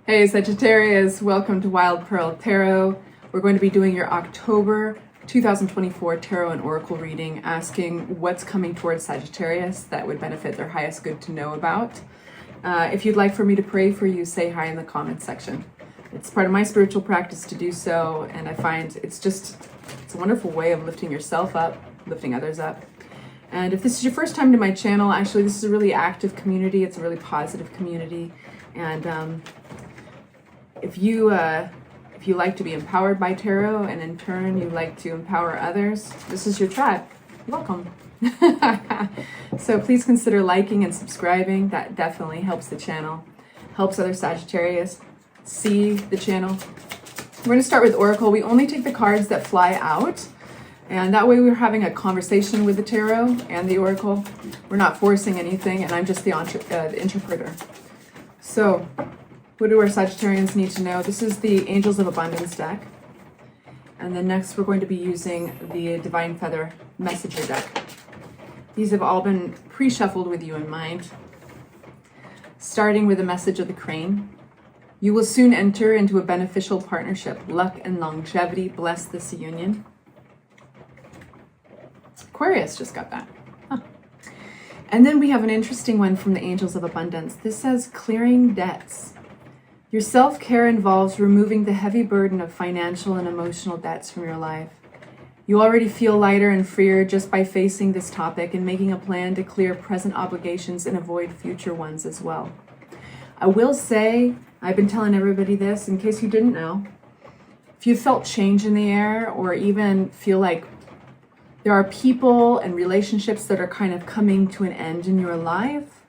Hey Sagittarius, welcome to Wild Pearl Tarot. We're going to be doing your October 2024 Tarot and Oracle reading, asking what's coming towards Sagittarius that would benefit their highest good to know about. If you'd like for me to pray for you, say hi in the comments section. It's part of my spiritual practice to do so, and I find it's a wonderful way of lifting yourself up, lifting others up. And if this is your first time to my channel, actually this is a really active community. It's a really positive community. And if you like to be empowered by tarot, and in turn you like to empower others, this is your tribe. Welcome. So please consider liking and subscribing. That definitely helps the channel, helps other Sagittarius see the channel. We're going to start with Oracle. We only take the cards that fly out, and that way we're having a conversation with the tarot and the Oracle. We're not forcing anything, and I'm just the interpreter. So what do our Sagittarians need to know? This is the Angels of Abundance deck. And then next we're going to be using the Divine Feather Messenger deck. These have all been pre-shuffled with you in mind. Starting with the message of the crane. You will soon enter into a beneficial partnership. Luck and longevity bless this union. Aquarius just got that. Huh. And then we have an interesting one from the Angels of Abundance. This says clearing debts. Your self-care involves removing the heavy burden of financial and emotional debts from your life. You already feel lighter and freer just by facing this topic and making a plan to clear present obligations and avoid future ones as well. I will say, I've been telling everybody this in case you didn't know, if you felt change in the air or even feel like there are people and relationships that are kind of coming to an end in your life,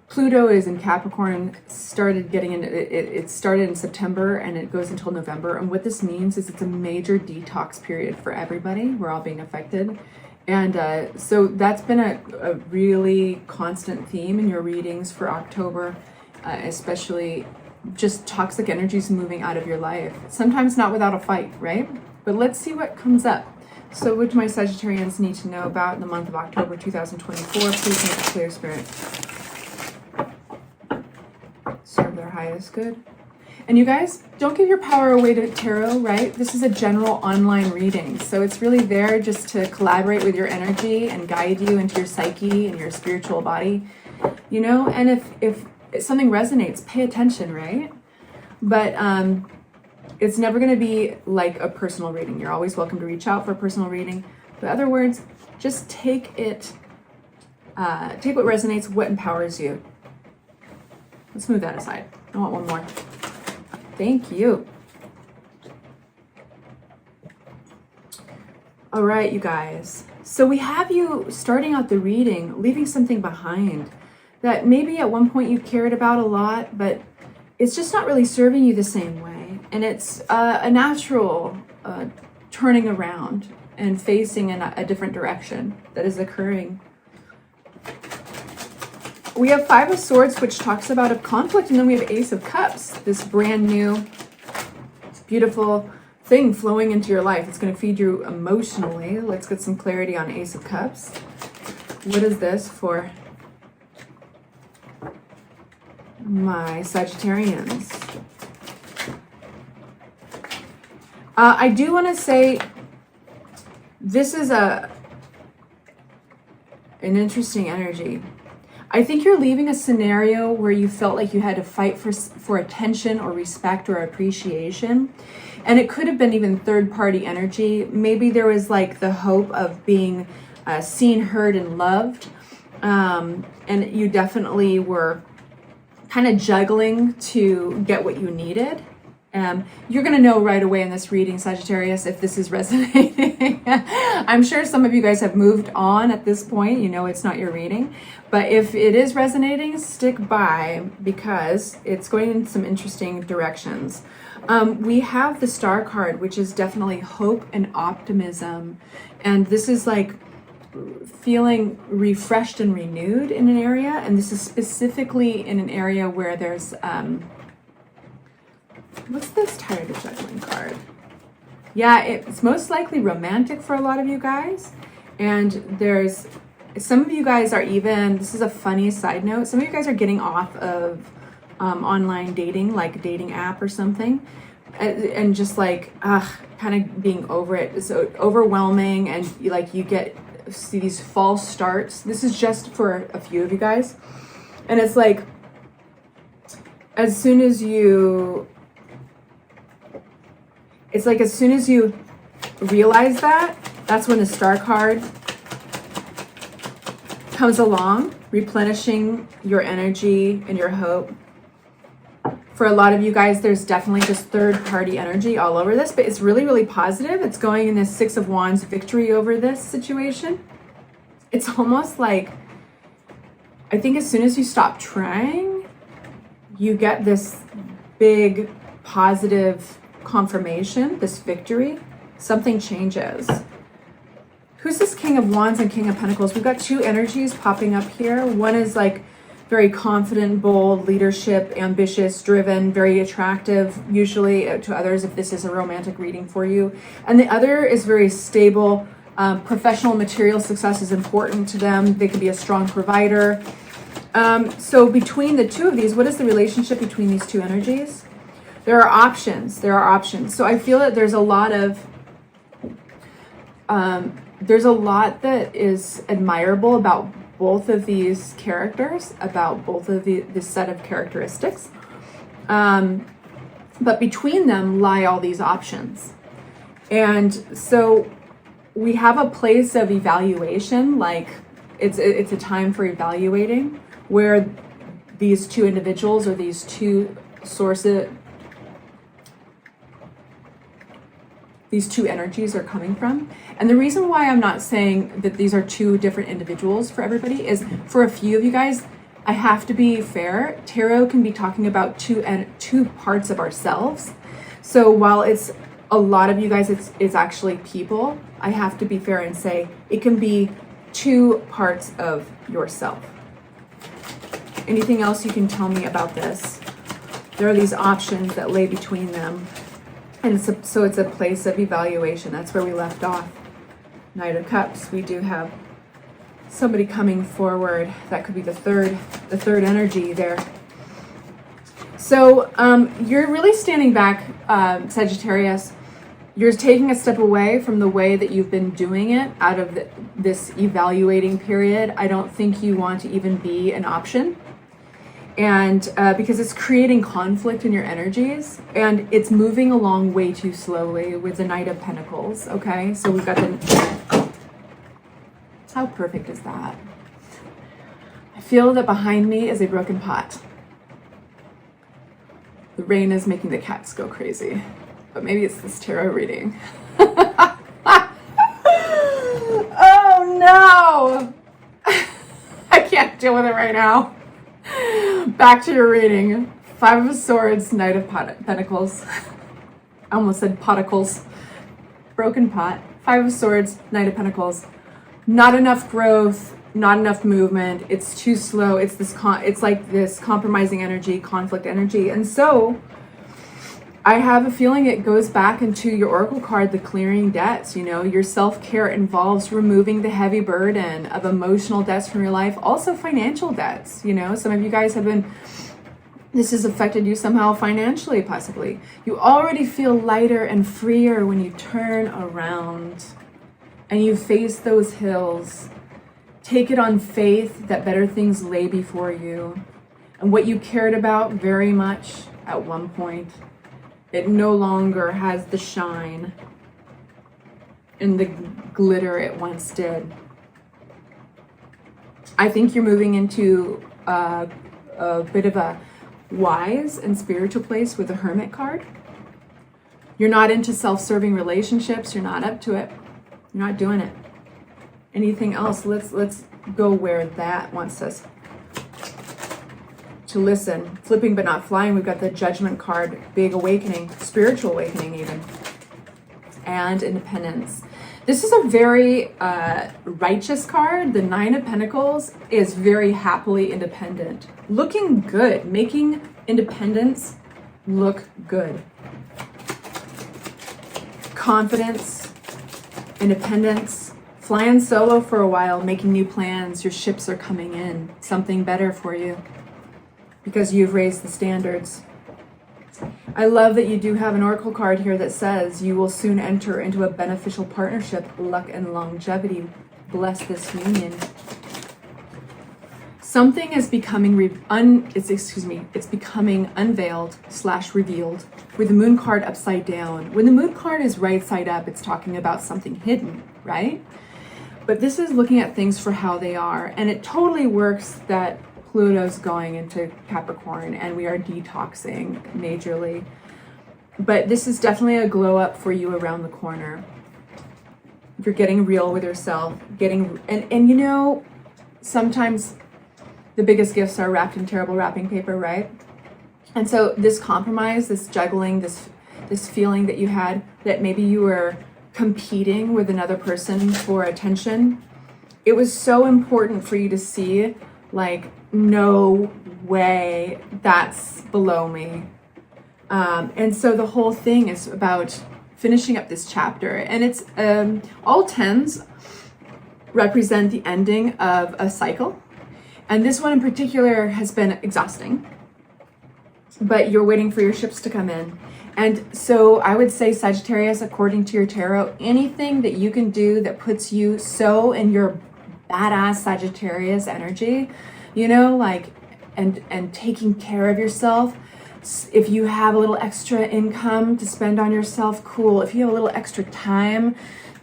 Pluto is in Capricorn, started getting into it started in September and it goes until November. And what this means is it's a major detox period for everybody. We're all being affected. And so that's been a really constant theme in your readings for October, especially just toxic energies moving out of your life. Sometimes not without a fight, right? But let's see what comes up. So what do my Sagittarians need to know about in the month of October 2024? Please make it clear, Spirit. Serve their highest good. And you guys, don't give your power away to tarot, right? This is a general online reading. So it's really there just to collaborate with your energy and guide you into your psyche and your spiritual body, you know? And if something resonates, pay attention, right? But it's never going to be like a personal reading. You're always welcome to reach out for a personal reading. But in other words, just take it, take what resonates, what empowers you. Let's move that aside. I want one more. Thank you. All right, you guys. So we have you starting out the reading, leaving something behind that maybe at one point you cared about a lot, but it's just not really serving you the same way. And it's a natural turning around and facing in a different direction that is occurring. We have Five of Swords, which talks about a conflict, and then we have Ace of Cups, this brand new, beautiful thing flowing into your life. It's going to feed you emotionally. Let's get some clarity on Ace of Cups. What is this for my Sagittarians? I do want to say this is an interesting energy. I think you're leaving a scenario where you felt like you had to fight for attention or respect or appreciation. And it could have been even third-party energy. Maybe there was like the hope of being seen, heard, and loved. And you definitely were kind of juggling to get what you needed. You're going to know right away in this reading, Sagittarius, if this is resonating. I'm sure some of you guys have moved on at this point. You know it's not your reading. But if it is resonating, stick by because it's going in some interesting directions. We have the Star card, which is definitely hope and optimism. And this is like feeling refreshed and renewed in an area. And this is specifically in an area where there's... what's this Tired of Juggling card? Yeah, it's most likely romantic for a lot of you guys. And there's some of you guys are even, this is a funny side note, some of you guys are getting off of online dating, like a dating app or something, and just like, kind of being over it. It's so overwhelming, and you see these false starts. This is just for a few of you guys. And it's like, as soon as you realize that, that's when the Star card comes along, replenishing your energy and your hope. For a lot of you guys, there's definitely just third-party energy all over this, but it's really, really positive. It's going in this Six of Wands victory over this situation. It's almost like, I think as soon as you stop trying, you get this big positive confirmation, this victory. Something changes. Who's this King of Wands and King of Pentacles? We've got two energies popping up here. One is like very confident, bold, leadership, ambitious, driven, very attractive, usually to others if this is a romantic reading for you. And the other is very stable, professional, material success is important to them. They could be a strong provider. So between the two of these, what is the relationship between these two energies? There are options. So I feel that there's a lot that is admirable about both of these characters, about both of this set of characteristics. But between them lie all these options. And so we have a place of evaluation, like it's a time for evaluating where these two individuals or these two sources, these two energies are coming from. And the reason why I'm not saying that these are two different individuals for everybody is, for a few of you guys, I have to be fair. Tarot can be talking about two parts of ourselves. So while it's a lot of you guys, it's actually people, I have to be fair and say it can be two parts of yourself. Anything else you can tell me about this? There are these options that lay between them. And so it's a place of evaluation. That's where we left off. Knight of Cups. We do have somebody coming forward. That could be the third energy there. So you're really standing back, Sagittarius. You're taking a step away from the way that you've been doing it out of this evaluating period. I don't think you want to even be an option. And because it's creating conflict in your energies, and it's moving along way too slowly with the Knight of Pentacles. Okay, so we've got how perfect is that? I feel that behind me is a broken pot. The rain is making the cats go crazy, but maybe it's this tarot reading. Oh no! I can't deal with it right now. Back to your reading. Five of Swords, Knight of Pentacles. I almost said poticles. Broken pot. Five of Swords, Knight of Pentacles. Not enough growth, not enough movement. It's too slow. It's like this compromising energy, conflict energy. And so I have a feeling it goes back into your oracle card, the clearing debts. You know, your self-care involves removing the heavy burden of emotional debts from your life, also financial debts. You know, some of you guys this has affected you somehow financially, possibly. You already feel lighter and freer when you turn around and you face those hills. Take it on faith that better things lay before you. And what you cared about very much at one point, it no longer has the shine and the glitter it once did. I think you're moving into a bit of a wise and spiritual place with the Hermit card. You're not into self-serving relationships. You're not up to it. You're not doing it. Anything else? Let's go where that wants us to listen. Flipping but not flying. We've got the Judgment card, big awakening, spiritual awakening even, and independence. This is a very righteous card. The Nine of Pentacles is very happily independent, looking good, making independence look good. Confidence, independence, flying solo for a while, making new plans. Your ships are coming in, something better for you because you've raised the standards. I love that you do have an oracle card here that says you will soon enter into a beneficial partnership, luck and longevity. Bless this union. Something is becoming it's becoming unveiled / revealed with the moon card upside down. When the moon card is right side up, it's talking about something hidden, right? But this is looking at things for how they are. And it totally works that Pluto's going into Capricorn and we are detoxing majorly. But this is definitely a glow up for you around the corner. If you're getting real with yourself, and you know, sometimes the biggest gifts are wrapped in terrible wrapping paper, right? And so this compromise, this juggling, this feeling that you had that maybe you were competing with another person for attention, it was so important for you to see, like, no way, that's below me. And so the whole thing is about finishing up this chapter. And it's all 10s represent the ending of a cycle. And this one in particular has been exhausting. But you're waiting for your ships to come in. And so I would say, Sagittarius, according to your tarot, anything that you can do that puts you so in your badass Sagittarius energy, you know, like, and taking care of yourself. If you have a little extra income to spend on yourself, cool. If you have a little extra time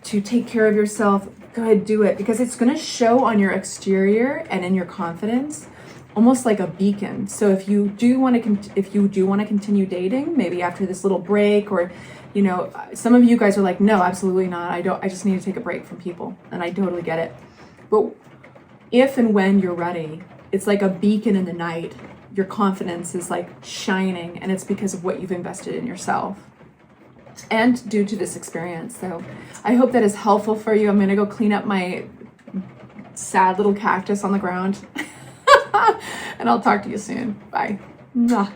to take care of yourself, go ahead, do it, because it's going to show on your exterior and in your confidence, almost like a beacon. So if you do want to continue dating, maybe after this little break, or, you know, some of you guys are like, no, absolutely not. I just need to take a break from people, and I totally get it. But if and when you're ready, it's like a beacon in the night. Your confidence is like shining, and it's because of what you've invested in yourself and due to this experience. So I hope that is helpful for you. I'm going to go clean up my sad little cactus on the ground and I'll talk to you soon. Bye. Mwah.